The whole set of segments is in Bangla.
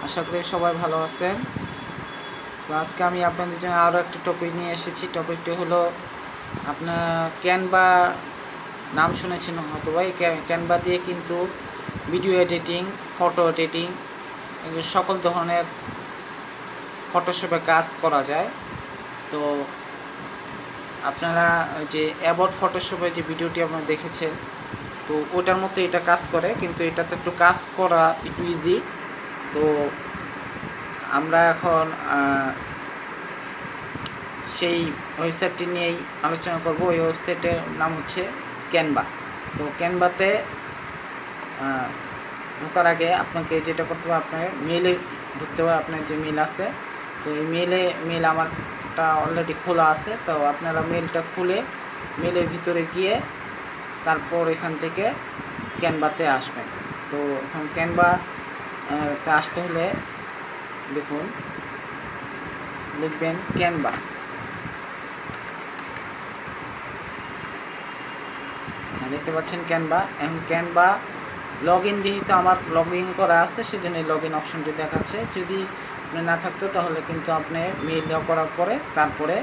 আশা করি সবাই ভালো আছেন। তো আজকে আমি আপনাদের জন্য আরও একটা টপিক নিয়ে এসেছি। টপিকটি হলো আপনার ক্যানভা নাম শুনেছেন হয়তো ভাই। ক্যানভা দিয়ে কিন্তু ভিডিও এডিটিং, ফটো এডিটিং, সকল ধরনের ফটোশপে কাজ করা যায়। তো আপনারা যে অ্যাবাউট ফটোশপে যে ভিডিওটি আপনারা দেখেছেন, তো ওটার মতো এটা কাজ করে, কিন্তু এটাতে একটু কাজ করা একটু ইজি। তো আমরা এখন সেই ওয়েবসাইটটি নিয়েই আলোচনা করব। ওই ওয়েবসাইটের নাম হচ্ছে ক্যানভা। তো ক্যানভাতে ঢোকার আগে আপনাকে যেটা করতে হবে, আপনার মেলে ঢুকতে হবে। আপনার যে মেল আছে, তো এই মেল আমারটা অলরেডি খোলা আছে। তো আপনারা মেলটা খুলে মেলের ভিতরে গিয়ে তারপর এখান থেকে ক্যানভাতে আসবেন। তো এখন ক্যানভাতে আসতে হলে দেখুন, লিখবেন ক্যানভা। দেখতে পাচ্ছেন ক্যানভা। এখন ক্যানভা লগ ইন, যেহেতু আমার লগ ইন করা আছে সেজন্য এই লগ ইন অপশনটি দেখাচ্ছে। যদি না থাকতো তাহলে কিন্তু আপনি মেল করার পরে তারপরে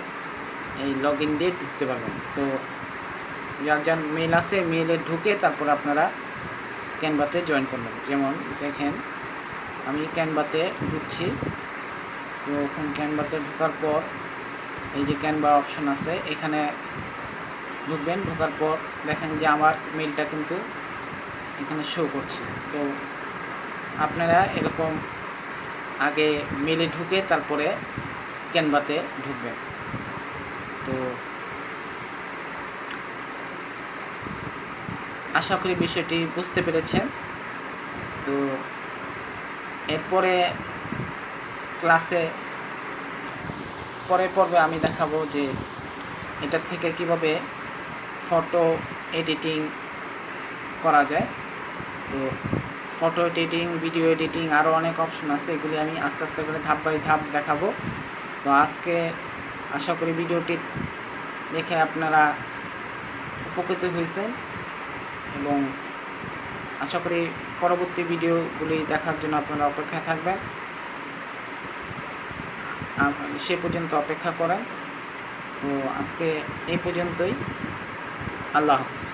এই লগ ইন দিয়ে ঢুকতে পারবেন। তো যার যার মেল আছে মেলে ঢুকে তারপরে আপনারা ক্যানভাতে জয়েন করবেন। যেমন দেখেন, আমি ক্যানভাতে ঢুকছি। তো এখন ক্যানভাতে ঢোকার পর এই যে ক্যানভা অপশন আছে, এখানে ঢুকবেন। ঢোকার পর দেখেন যে আমার মেলটা কিন্তু এখানে শো করছে। তো আপনারা এরকম আগে মেলে ঢুকে তারপরে ক্যানভাতে ঢুকবেন। তো আশা করি বিষয়টি বুঝতে পেরেছেন। তো এরপরে ক্লাসে পরের পর্বে আমি দেখাবো যে এটার থেকে কিভাবে ফটো এডিটিং করা যায়। তো ফটো এডিটিং, ভিডিও এডিটিং, আরও অনেক অপশন আছে। এগুলি আমি আস্তে আস্তে করে ধাপ বাই ধাপ দেখাবো। তো আজকে আশা করি ভিডিওটি দেখে আপনারা উপকৃত হয়েছেন এবং আশা করি পরবর্তী ভিডিওগুলি দেখার জন্য আপনারা অপেক্ষায় থাকবেন। সে পর্যন্ত অপেক্ষা করেন। তো আজকে এই পর্যন্তই। আল্লাহ হাফেজ।